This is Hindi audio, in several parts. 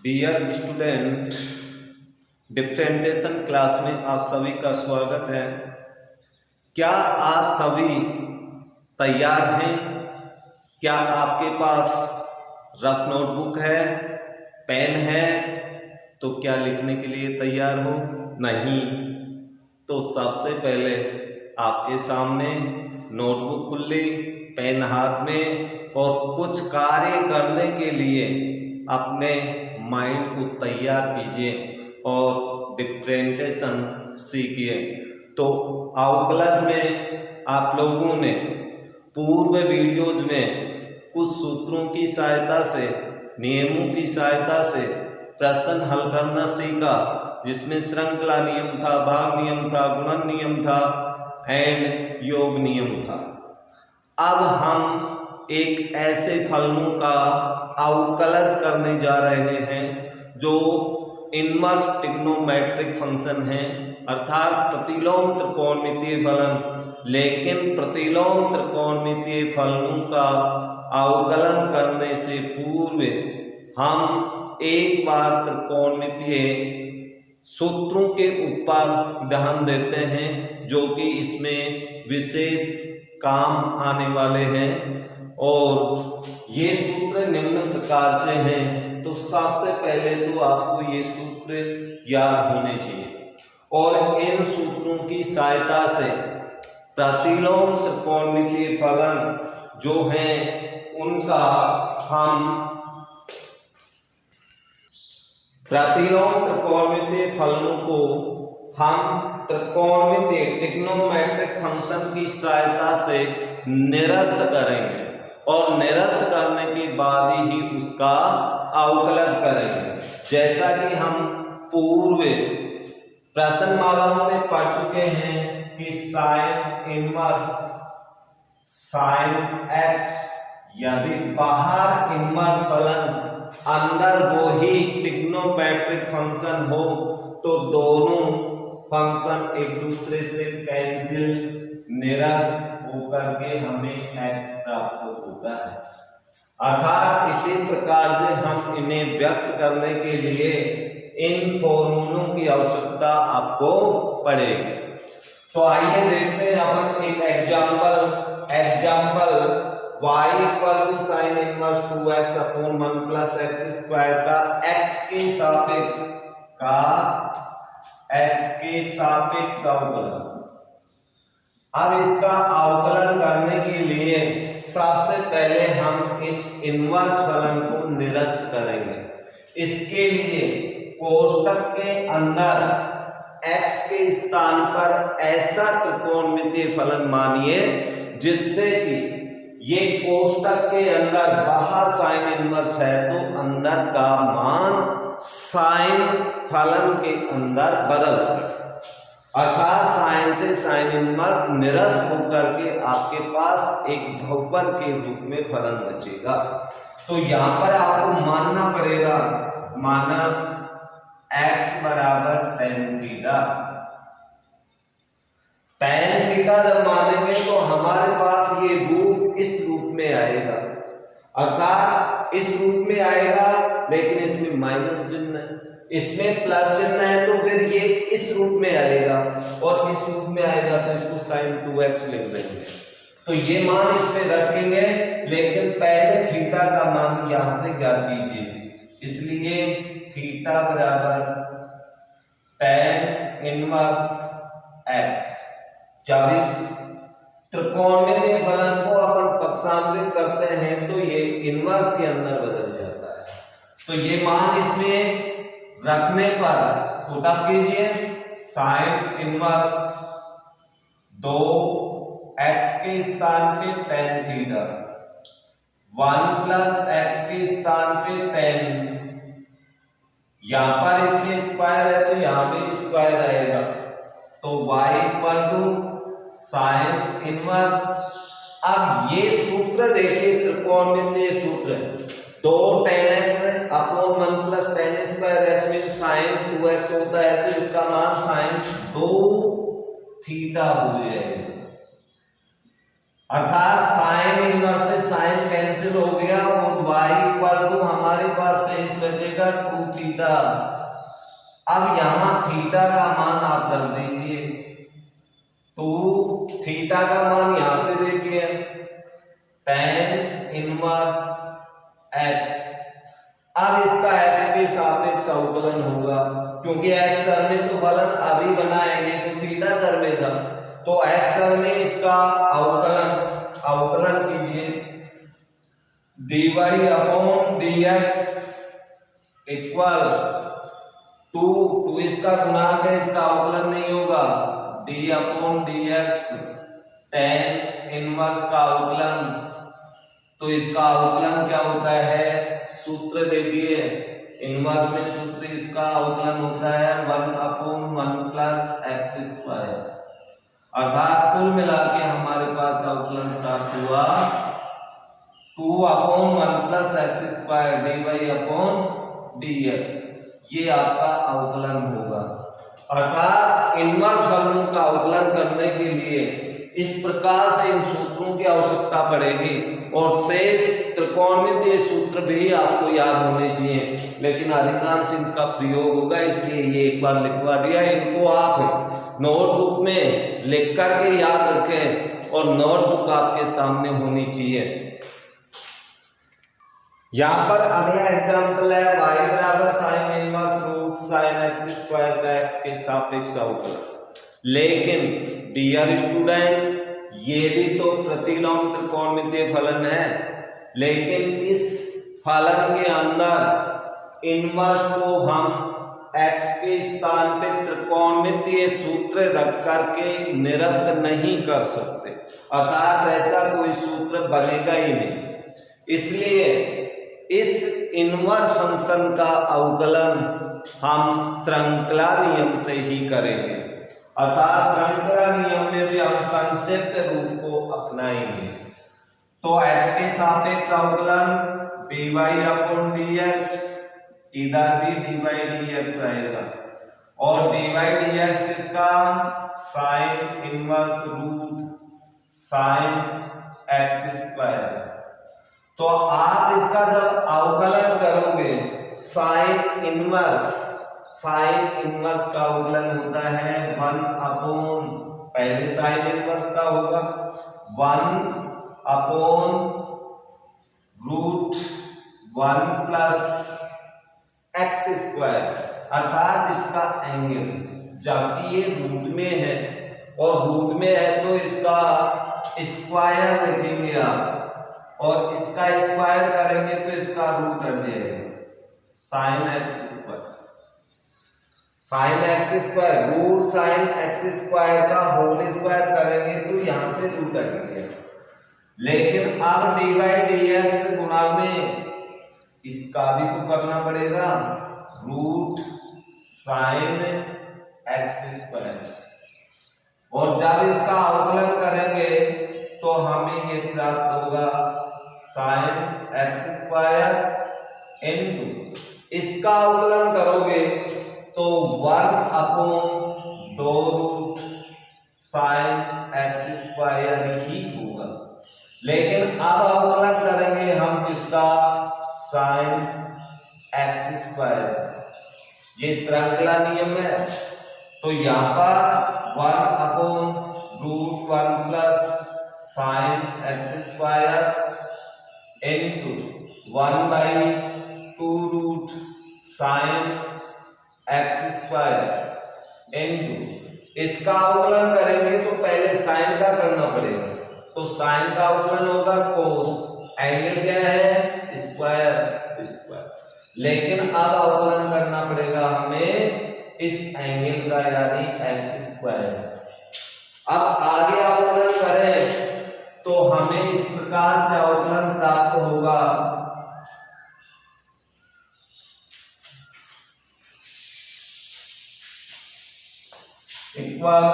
डियर स्टूडेंट, डिफरेंटेशन क्लास में आप सभी का स्वागत है। क्या आप सभी तैयार हैं? क्या आपके पास रफ नोटबुक है, पेन है? तो क्या लिखने के लिए तैयार हो? नहीं तो सबसे पहले आपके सामने नोटबुक खुली, पेन हाथ में और कुछ कार्य करने के लिए अपने माइंड को तैयार कीजिए और डिफरेंटेशन सीखिए। तो आउटक्लास में आप लोगों ने पूर्व वीडियोज में कुछ सूत्रों की सहायता से, नियमों की सहायता से प्रश्न हल करना सीखा, जिसमें श्रृंखला नियम था, भाग नियम था, गुणन नियम था एंड योग नियम था। अब हम एक ऐसे फलनों का अवकलज करने जा रहे हैं जो इनवर्स ट्रिग्नोमेट्रिक फंक्शन है, अर्थात प्रतिलोम त्रिकोणमितीय फलन। लेकिन प्रतिलोम त्रिकोणमितीय फलनों का अवकलन करने से पूर्व हम एक बार त्रिकोणमितीय सूत्रों के ऊपर ध्यान देते हैं, जो कि इसमें विशेष काम आने वाले हैं। और ये सूत्र निम्न प्रकार से हैं। तो सबसे पहले तो आपको ये सूत्र याद होने चाहिए और इन सूत्रों की सहायता से प्रतिलोम त्रिकोणमितीय फलन जो हैं उनका हम प्रतिलोम त्रिकोणमितीय फलनों को हम त्रिकोणमितीय ट्रिग्नोमेट्रिक फंक्शन की सहायता से निरस्त करेंगे और निरस्त करने के बाद ही उसका अवकलज करेंगे। जैसा कि हम पूर्व प्रश्नमालाओं में पढ़ चुके हैं कि साइन इनवर्स साइन एक्स, यदि बाहर इनवर्स फलन अंदर वो ही ट्रिग्नोमेट्रिक फंक्शन हो तो दोनों फंक्शन एक दूसरे से कैंसिल, निरस्त होकर के हमें x प्राप्त होता है। अर्थात इसी प्रकार से हम इन्हें व्यक्त करने के लिए इन फॉर्मूलों की आवश्यकता आपको पड़ेगी। तो आइए देखते हैं अपन एक example y = sin inverse 2x upon 1 plus x square का x के सापेक्ष अवकलन। अब इसका अवकलन करने के लिए सबसे पहले हम इस इनवर्स फलन को निरस्त करेंगे। इसके लिए कोष्टक के अंदर x के स्थान पर ऐसा त्रिकोणमितीय फलन मानिए जिससे कि ये कोष्टक के अंदर बाहर साइन इनवर्स है तो अंदर का मान साइन फलन के अंदर बदल सके। अर्थात साइन से साइन इनवर्स निरस्त होकर के आपके पास एक बहुपद के रूप में फलन बचेगा। तो यहाँ पर आपको मानना पड़ेगा, माना x बराबर tan थीटा। tan थीटा जब मानेंगे तो हमारे पास ये रूप इस रूप में आएगा, अर्थात इस रूप में आएगा, लेकिन इसमें माइनस चिन्ह है, इसमें प्लस चिन्ह है, तो फिर ये इस रूप में आएगा और इस रूप में आएगा तो इसको sin 2x लिख देंगे। तो ये मान इसमें रखेंगे, लेकिन पहले थीटा का मान यहां से ज्ञात कीजिए। इसलिए थीटा बराबर tan इनवर्स x। जब इस त्रिकोणमितीय फलन को अपन पक्षांतरित करते हैं तो ये इनवर्स के अंदर बदल जाता है। तो ये मान इसमें रखने पर पुटअप कीजिए, साइन इनवर्स 2x के स्थान पे tan थीटा, 1 प्लस x के स्थान पे tan, यहां पर इसमें स्क्वायर है तो यहां पे स्क्वायर आएगा, तो y = साइन इनवर्स। अब ये सूत्र देखिए, त्रिकोणमितीय सूत्र है, 2 tan x upon 1 plus tan square x में sin 2x होता है, तो इसका मान sin 2 थीटा हो जाएगा। अर्थात साइन इनवर्स से साइन कैंसिल हो गया और y इक्वल टू हमारे पास शेष बचेगा 2 थीटा। अब यहाँ थीटा का मान आप रख दीजिए, 2 थीटा का मान यहां से देखिए tan इनवर्स x। अब इसका x के सापेक्ष अवकलन होगा, क्योंकि x सर में तो फलन अभी बनाएंगे तो थीटा सर में था, तो x सर में इसका अवकलन कीजिए dy upon dx equal to इसका गुणांक है, इसका अवकलन नहीं होगा d upon dx tan inverse का अवकलन। तो इसका अवकलन क्या होता है, सूत्र देखिए इनवर्स में सूत्र इसका अवकलन होता है 1 अपॉन 1 प्लस एक्स स्क्वायर। अर्थात कुल मिला के हमारे पास अवकलन प्राप्त हुआ 2 upon 1 plus x square dy upon dx, ये आपका अवकलन होगा। अर्थात इनवर्स फलनों का अवकलन करने के लिए इस प्रकार से इन सूत्रों की आवश्यकता पड़ेगी, और शेष त्रिकोणमितीय सूत्र भी आपको याद होने चाहिए, लेकिन अधिकांश इनका प्रयोग होगा, इसलिए ये एक बार लिखवा दिया। इनको आप नोटबुक में लिख करके याद रखें और नोटबुक आपके सामने होनी चाहिए। यहाँ पर अगला एग्जाम्पल है y बराबर sine inverse root sine x square का x के सापेक्ष अवकलन। लेकिन डियर स्टूडेंट, ये भी तो प्रतिलोम त्रिकोणमितीय फलन है, लेकिन इस फलन के अंदर इनवर्स को हम x के स्थान पे त्रिकोणमितीय सूत्र रख करके निरस्त नहीं कर सकते, अर्थात ऐसा कोई सूत्र बनेगा ही नहीं। इसलिए इस इनवर्स फंक्शन का अवकलन हम श्रृंखला नियम से ही करेंगे, अर्थात श्रृंखला नियम में भी हम संक्षिप्त रूप को अपनाएंगे। तो x के सापेक्ष अवकलन dy अपॉन dx, इधर भी dy dx आएगा, और dy dx किसका, sine inverse root sine x square. तो आप इसका जब अवकलन करोगे साइन इनवर्स का अवकलन होता है 1 अपॉन, पहले साइन इनवर्स का होगा 1 upon root 1 plus x square, अर्थात इसका एंगल, जबकि ये रूट में है और रूट में है तो इसका स्क्वायर लिखेंगे आप, और इसका स्क्वायर करेंगे तो इसका रूट हट जाएगा, sine x square root sine x square का होल स्क्वायर करेंगे तो यहां से रूट हट गया। लेकिन अब dy dx गुणा में इसका भी तो करना पड़ेगा, रूट साइन एक्स स्क्वायर, और जब इसका अवकलन करेंगे तो हमें ये प्राप्त होगा साइन एक्स स्क्वायर इनटू, इसका अवकलन करोगे तो 1 upon 2 root sine x square ही होगा। लेकिन अब अवकलन करेंगे हम किसका, साइन एक्स स्क्वायर, ये श्रृंखला नियम है, तो यहाँ पर 1 upon root 1 plus sine x square into 1/2 root sine x square into, इसका अवकलन करेंगे तो पहले साइन का करना पड़ेगा, तो साइन का अवकलन होगा कोस, एंगल क्या है स्क्वायर, लेकिन अब अवकलन करना पड़ेगा हमें इस एंगल का, यानी एक्स स्क्वायर। अब आगे अवकलन करें तो हमें इस प्रकार से अवकलन प्राप्त होगा, equal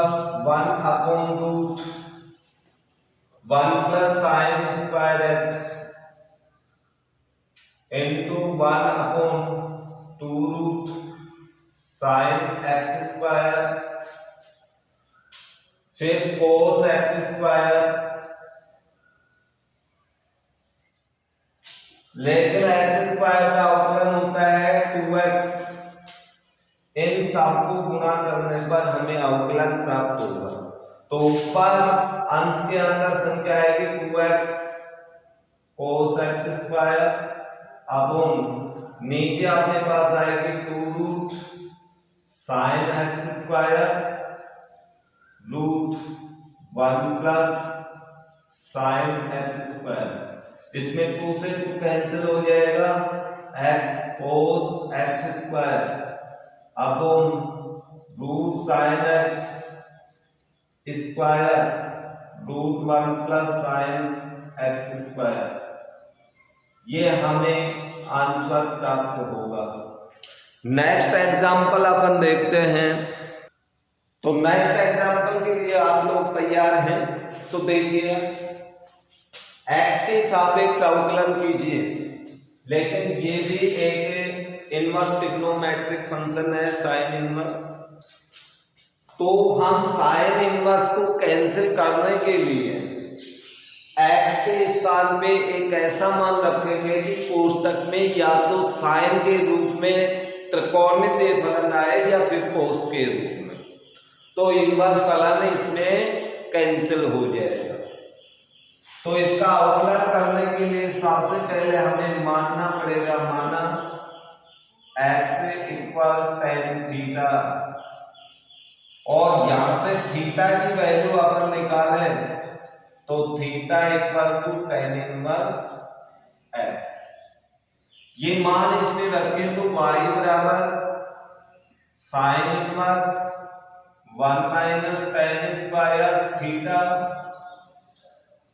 1 upon root 1 plus sine square x into 1 upon 2 root sine x square, फिर कोस एक्स स्क्वायर लेकिन एक्स स्क्वायर का अवकलन होता है 2x। इन सबको गुणा करने पर हमें अवकलन प्राप्त होगा। तो ऊपर अंश के अंदर संख्या आएगी 2x cos x स्क्वायर, अब नीचे अपने पास आएगी 2 root sin x square root 1 plus sin x square. इसमें 2 से 2 कैंसिल हो जाएगा, x cos x square upon root sin x square root 1 plus sin x square. ये हमें आंसर प्राप्त होगा। नेक्स्ट एग्जाम्पल अपन देखते हैं। तो नेक्स्ट एग्जाम्पल के लिए आप लोग तैयार हैं? तो देखिए, x के सापेक्ष अवकलन कीजिए, लेकिन ये भी एक इनवर्स ट्रिग्नोमेट्रिक फंक्शन है साइन इनवर्स। तो हम साइन इनवर्स को कैंसिल करने के लिए x के स्थान पे एक ऐसा मान रखेंगे कि कोष्टक में या तो साइन के रूप में त्रिकोणमितीय फलन आए या फिर कोस के रूप में, तो इनवर्स फलन इसमें कैंसिल हो जाएगा। तो इसका अवकलन करने के लिए सबसे पहले हमें मानना पड़ेगा, माना x इक्वल tan थीटा, और यहां से थीटा की वैल्यू अपन निकालें तो theta equal to tan inverse x। ये मान इसमें रखें तो y बराबर sine inverse 1 minus tan square theta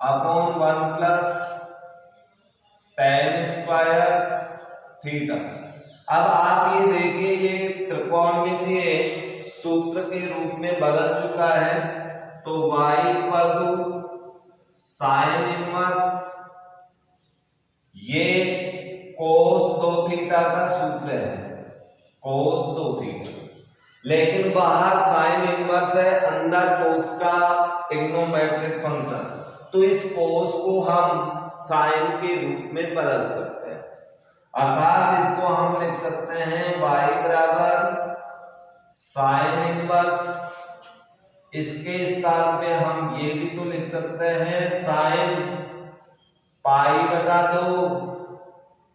upon 1 plus tan square theta. अब आप ये देखिए, ये त्रिकोणमितीय सूत्र के रूप में बदल चुका है। तो y equal to sine inverse, ये कोस 2 थीटा का सूत्र है, कोस 2 थीटा, लेकिन बाहर साइन इनवर्स है, अंदर कोस का ट्रिग्नोमेट्रिक फंक्शन। तो इस कोस को हम साइन के रूप में बदल सकते हैं, अर्थात इसको हम लिख सकते हैं y बराबर साइन इनवर्स, इसके स्थान पे हम ये भी तो लिख सकते हैं साइन पाई बटा 2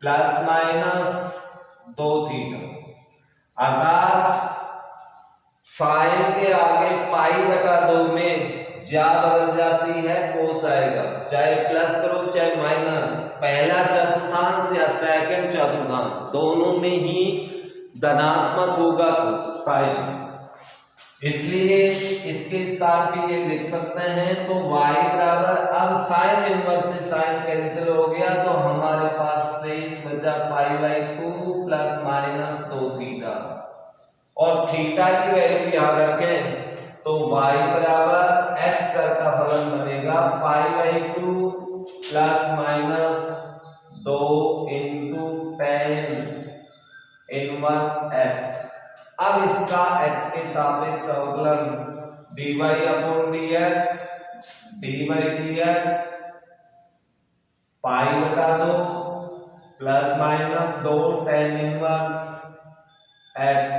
प्लस माइनस 2 थीटा, अर्थात साइन के आगे पाई बटा 2 में जा बदल जाती है, कोस आएगा, चाहे प्लस करो चाहे माइनस, पहला चतुर्थांश या सेकंड चतुर्थांश दोनों में ही धनात्मक होगा साइन, इसलिए इसके स्थान पे ये लिख सकते हैं। तो y बराबर, अब साइन इनवर्स से साइन कैंसिल हो गया, तो हमारे पास शेष बचा pi by 2 plus minus 2 theta, और थीटा की वैल्यू यहाँ रखें तो y बराबर x का फलन बनेगा pi by 2 plus minus 2 into tan inverse x। अब इसका x के सापेक्ष अवकलन dy upon dx, dy dx पाई बटा 2 plus minus 2 tan inverse x,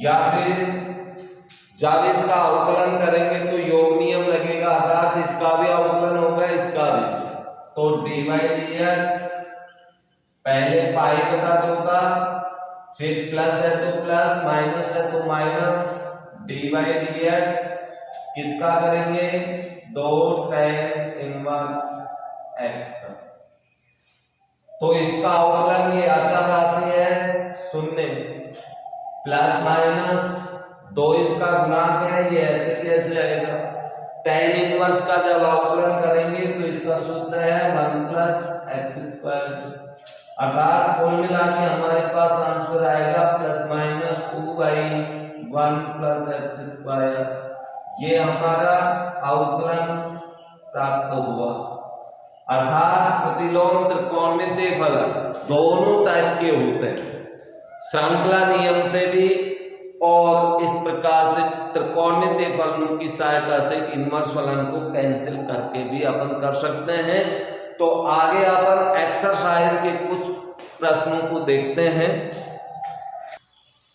या फिर जब इसका अवकलन करेंगे तो योग नियम लगेगा, अर्थात इसका भी अवकलन होगा इसका भी। तो dy dx पहले पाई बटा 2 का, फिर प्लस है तो प्लस, माइनस है तो माइनस, dy dx किसका करेंगे 2 tan इनवर्स x का। तो इसका अवकलन ये अचर राशि है शून्य, प्लस माइनस 2 इसका गुणांक है, ये ऐसे कैसे आएगा। tan इनवर्स का जब अवकलन करेंगे तो इसका सूत्र है 1 प्लस एक्स स्क्वायर, अर्थात कुल मिला के हमारे पास आंसर आएगा plus minus 2/1 plus x square. ये हमारा अवकलन प्राप्त हुआ, अर्थात प्रतिलोम त्रिकोणमितीय फलन दोनों टाइप के होते हैं, श्रृंखला नियम से भी और इस प्रकार से त्रिकोणमितीय फलनों की सहायता से इनवर्स फलन को कैंसिल करके भी अपन कर सकते हैं। तो आगे अपन एक्सरसाइज के कुछ प्रश्नों को देखते हैं।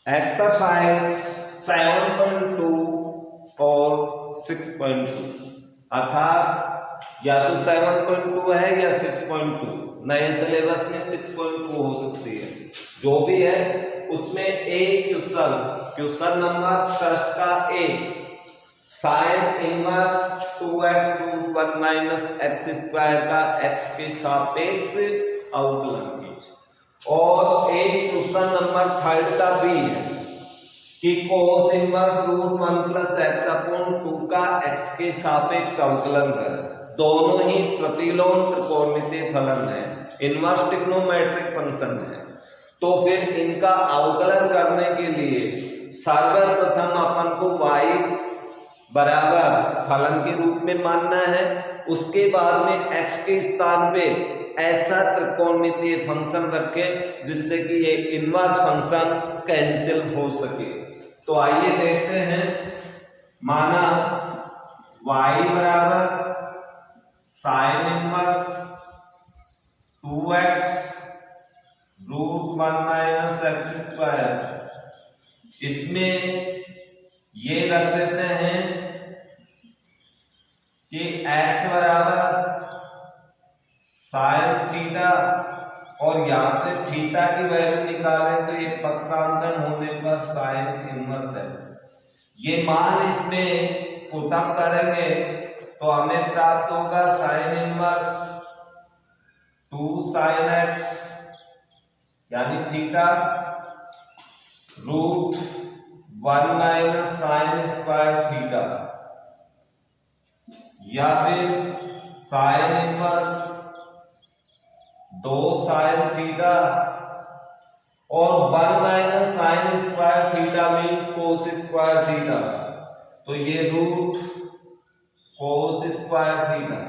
एक्सरसाइज 7.2 और 6.2, अर्थात या तो 7.2 है या 6.2। नए सिलेबस में 6.2 हो सकती है, जो भी है उसमें एक क्वेश्चन नंबर फर्स्ट का एक sine inverse 2x root 1 minus x square का x के सापेक्ष अवकलन कीजिए। और एक क्वेश्चन नंबर थर्ड का बी है कि cos inverse root 1 plus x upon 2 का x के सापेक्ष अवकलन करें। दोनों ही प्रतिलोम त्रिकोणमितीय फलन है, इनवर्स ट्रिग्नोमेट्रिक फंक्शन है। तो फिर इनका अवकलन करने के लिए सर्वप्रथम अपन को y बराबर फलन के रूप में मानना है, उसके बाद में x के स्थान पे ऐसा त्रिकोणमितीय फंक्शन रखें जिससे कि ये इनवर्स फंक्शन कैंसिल हो सके। तो आइए देखते हैं। माना y बराबर sine inverse 2x root 1 minus x square, इसमें ये रख देते हैं कि x बराबर साइन थीटा, और यहां से थीटा की वैल्यू निकालें तो ये पक्षांतरण होने पर साइन इनवर्स x। ये मान इसमें पुट अप करेंगे तो हमें प्राप्त होगा साइन इनवर्स 2 साइन x यानी theta root 1 minus sine square theta, या फिर साइन इनवर्स 2 साइन थीटा और 1 minus sine square theta means cos square theta, तो ये रूट कोस स्क्वायर थीटा।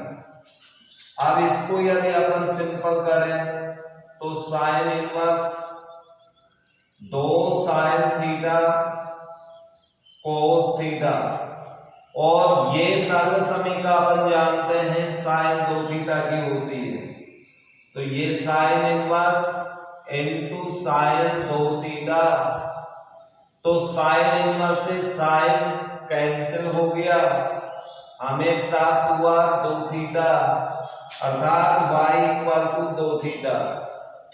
अब इसको यदि अपन सिंपल करें तो sine inverse 2 sine theta cos theta, और ये सर्व समीका अपन जानते हैं साइन 2 थीटा की होती है, तो ये sine inverse into sine 2 theta, तो साइन इनवर्स से साइन कैंसिल हो गया, हमें प्राप्त हुआ 2 थीटा, अर्थात y equal to 2 theta.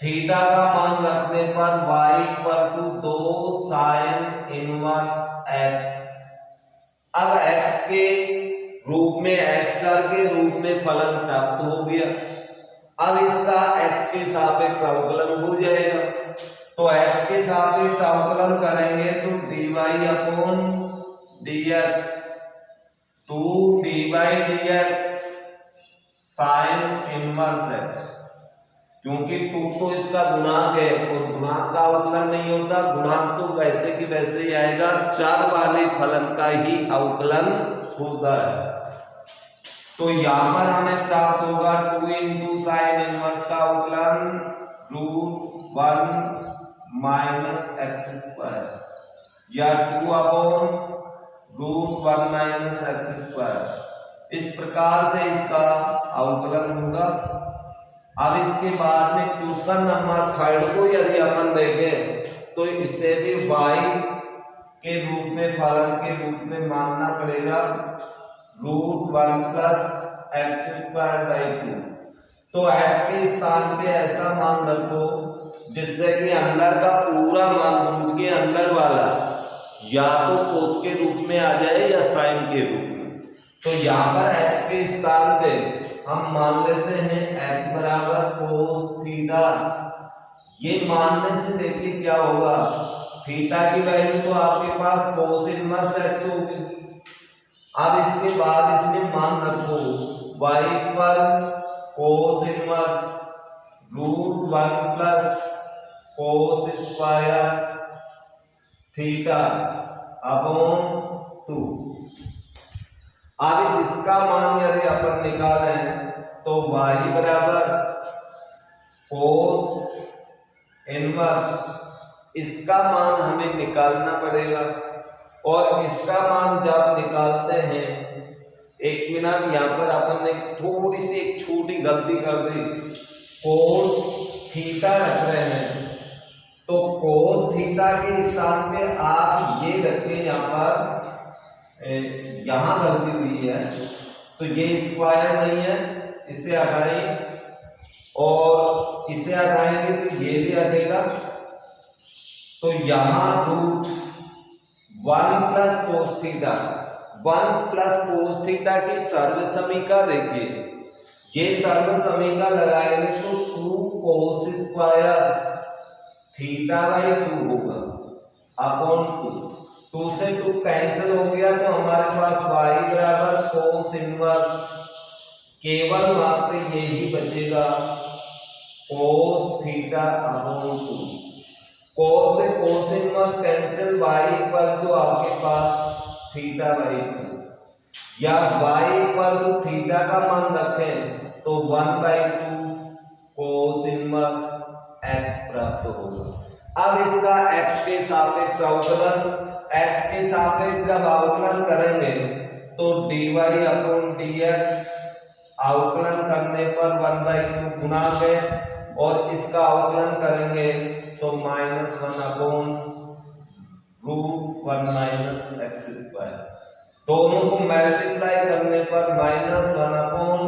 Theta का मान रखने पर y equal to 2 sine inverse x। अब x के रूप में x चर के रूप में फलन प्राप्त हो गया। अब इसका x के सापेक्ष अवकलन हो जाएगा, तो x के सापेक्ष अवकलन करेंगे तो dy upon dx 2 dy/dx sign inverse x, क्योंकि 2 तो इसका गुणांक है और गुणांक का अवकलन नहीं होता, गुणांक तो वैसे की वैसे ही आएगा, चर वाले फलन का ही अवकलन होता है। तो यहां पर हमें प्राप्त होगा 2 इंटू साइन इनवर्स का अवकलन रूट 1 माइनस एक्स स्क्वायर, या 2 upon root 1 minus x square. इस प्रकार से इसका अवकलन होगा। अब इसके बाद में क्वेश्चन नंबर थर्ड को यदि अपन देखें तो इससे भी y के रूप में फलन के रूप में मानना पड़ेगा root 1 plus x square by 2। तो x के स्थान पे ऐसा मान रखो जिससे कि अंदर का पूरा मान रूट के अंदर वाला या तो कोस के रूप में आ जाए या साइन के रूप में। तो यहाँ पर x के स्थान पे हम मान लेते हैं x बराबर कोस थीटा। ये मानने से देखिए क्या होगा, थीटा की वैल्यू तो आपके पास कोस इनवर्स x होगी। अब इसके बाद इसमें मान रखो y पर cos inverse root 1 plus cos square theta upon 2। अब इसका मान यदि अपन निकालें तो y बराबर कोस इनवर्स, इसका मान हमें निकालना पड़ेगा, और इसका मान जब निकालते हैं एक मिनट, यहाँ पर अपन ने थोड़ी सी एक छोटी गलती कर दी, कोस थीटा रख रहे हैं, तो कोस थीटा के स्थान पे आप ये रखें, यहाँ पर यहाँ गलती हुई है, तो ये स्क्वायर नहीं है, इसे हटाएं और इसे हटाएंगे तो ये भी हटेगा, तो यहाँ root 1 plus cos theta, 1 plus cos theta की सर्व समीका देखिए, ये सर्व समीका लगाएंगे तो 2 कोस स्क्वायर थीटा बाई 2 होगा अपॉन 2 से 2 कैंसिल हो गया, तो हमारे पास y बराबर कोस इनवर्स, केवल मात्र यही बचेगा कोस थीटा अपॉन 2। कोस से कोस इनवर्स कैंसिल, y पर तो आपके पास थीटा बाई 2, या y पर तो थीटा का मान रखें तो 1/2 कोस इनवर्स x प्राप्त होगा। अब इसका x के सापेक्ष अवकलन, x के सापेक्ष जब अवकलन करेंगे तो dy अपॉन dx अवकलन करने पर 1/2 गुणा है, और इसका अवकलन करेंगे तो -1 अपॉन √1 माइनस एक्स स्क्वायर, दोनों को मल्टीप्लाई करने पर -1 अपॉन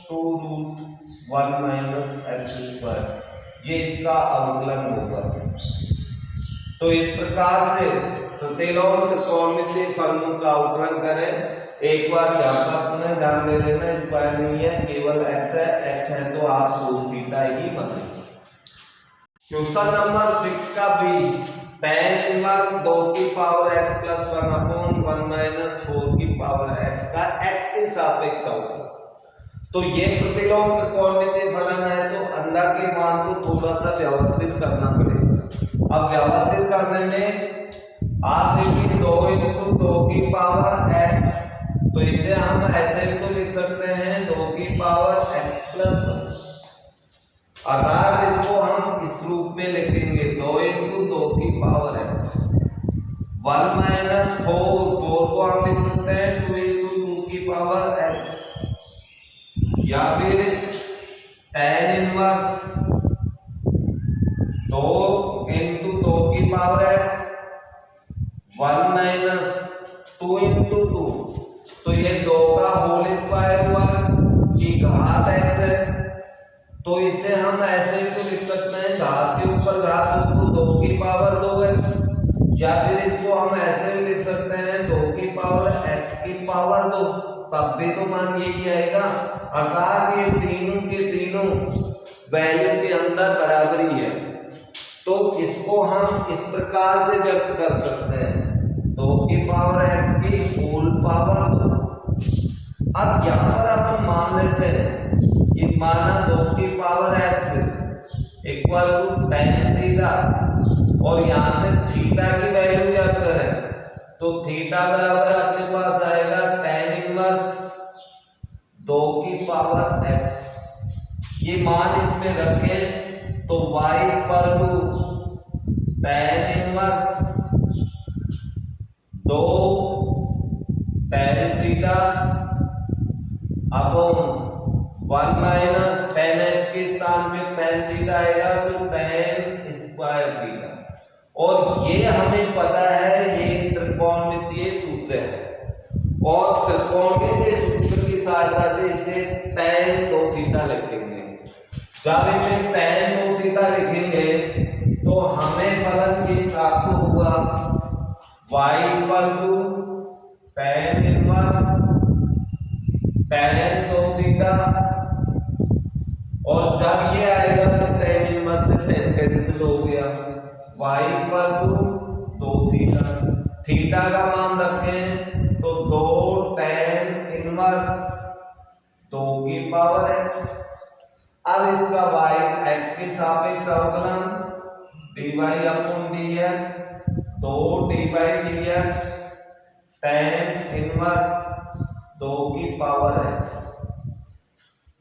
2√1 माइनस एक्स स्क्वायर, ये इसका अवकलन होगा। तो इस प्रकार से प्रतिलोम त्रिकोणमितीय फलनों का अवकलन करें। एक बार यहाँ पर पुनः ध्यान दे देना, स्क्वायर नहीं है, केवल x है, x है तो आप कोस थीटा ही बनेंगे। क्वेश्चन नंबर 6 का बी, tan इनवर्स 2 की power x plus 1 upon 1 minus 4 की पावर x का x के सापेक्ष अवकलन। तो ये प्रतिलोम त्रिकोणमितीय फलन है, तो अंदर के मान को थोड़ा सा व्यवस्थित करना पड़ेगा। अब व्यवस्थित करने में आप देखिए 2 × 2 की पावर x, तो इसे हम ऐसे भी तो लिख सकते हैं 2 की पावर x प्लस 1। अगर इसको हम इस रूप में लिखेंगे 2 × 2 की पावर x, 1 माइनस 4 को हम लिख सकते हैं 2 × 2 की पावर x, या फिर tan इनवर्स 2 × 2 की पावर x, 1 माइनस 2 × 2, तो ये 2 का होल स्क्वायर हुआ, की घात x है, तो इसे हम ऐसे भी तो लिख सकते हैं घात के ऊपर घात हो तो 2 की पावर 2x, या फिर इसको हम ऐसे भी लिख सकते हैं 2 की पावर x की पावर 2, तब भी तो मान यही आएगा। अर्थात ये तीनों के तीनों वैल्यू के अंदर बराबरी है, तो इसको हम इस प्रकार से व्यक्त कर सकते हैं 2 की पावर x की होल पावर 2। अब यहाँ पर अपन मान लेते हैं कि माना 2 की power x equal to tan theta, और यहाँ से थीटा की वैल्यू ज्ञात करें तो थीटा बराबर अपने पास आएगा tan इनवर्स 2 की पावर x, ये मान इसमें रखें तो y equal to tan inverse 2 tan theta upon 1 minus tan x के स्थान पे tan थीटा आएगा तो tan स्क्वायर थीटा, और ये हमें पता है ये त्रिकोणमितीय सूत्र है, और त्रिकोणमितीय सूत्र की सहायता से इसे tan 2 थीटा लिखेंगे। जब इसे tan 2 थीटा लिखेंगे तो हमें फलन ये प्राप्त होगा y equal to tan inverse tan 2 theta, और जब ये आएगा तो tan इनवर्स से tan कैंसिल हो गया, y equal to 2 theta, theta का मान रखें तो 2 tan इनवर्स 2 की पावर x। अब इसका y x के सापेक्ष अवकलन dy upon dx, 2 dy/dx tan inverse 2 की पावर x।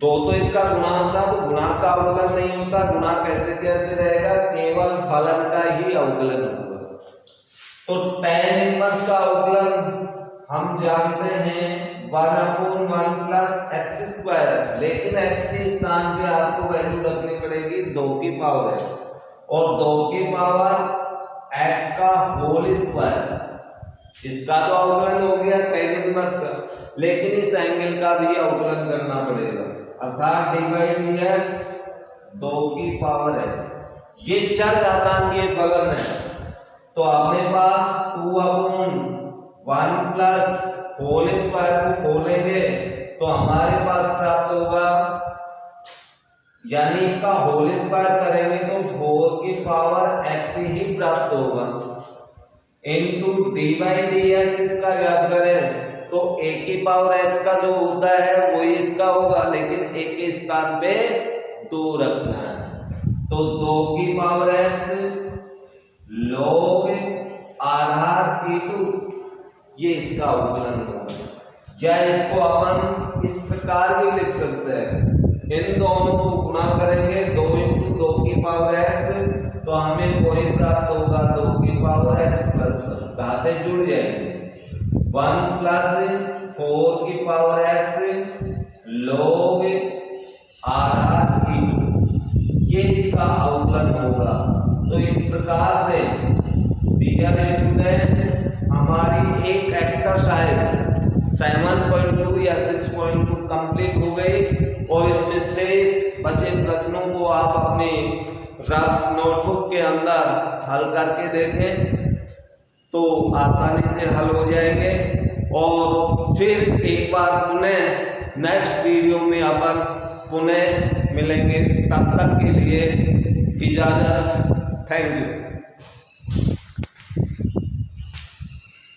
तो इसका गुणांक था, तो गुणांक का अवकलन नहीं होता, गुणांक कैसे रहेगा, केवल फलन का ही अवकलन होगा। तो tan इनवर्स का अवकलन हम जानते हैं 1/1 प्लस एक्स स्क्वायर, लेकिन x के स्थान पे आपको वैल्यू रखनी पड़ेगी 2 की पावर x, और 2 की पावर x का होल स्क्वायर। इसका तो अवकलन हो गया tan इनवर्स का, लेकिन इस एंगल का भी अवकलन करना पड़ेगा, अर्थात d/dx 2 की पावर x। ये चर घातांकीय फलन है, तो अपने पास 2/1 प्लस होल स्क्वायर को खोलेंगे तो हमारे पास प्राप्त होगा, यानी इसका होल स्क्वायर करेंगे तो 4 की पावर x ही प्राप्त होगा, इनटू d/dx। इसका याद करें तो 1 की पावर x का जो होता है वही इसका होगा, लेकिन 1 के स्थान पे 2 रखना है, तो 2 की पावर x log आधार e2, ये इसका अवकलन होगा। या इसको अपन इस प्रकार भी लिख सकते हैं, इन दोनों को गुणा करेंगे 2 × 2 की पावर x, तो हमें वही प्राप्त होगा 2 की पावर x प्लस 1, घातें जुड़ जाएंगी, 1 प्लस 4 की पावर x log आधार e2, ये इसका अवकलन होगा। तो इस प्रकार से डियर स्टूडेंट हमारी एक एक्सरसाइज 7.2 या 6.2 कंप्लीट हो गई, और इसमें शेष बचे प्रश्नों को आप अपने रफ नोटबुक के अंदर हल करके देखें तो आसानी से हल हो जाएंगे। और फिर एक बार पुनः नेक्स्ट वीडियो में अपन पुनः मिलेंगे, तब तक के लिए इजाजत, थैंक यू।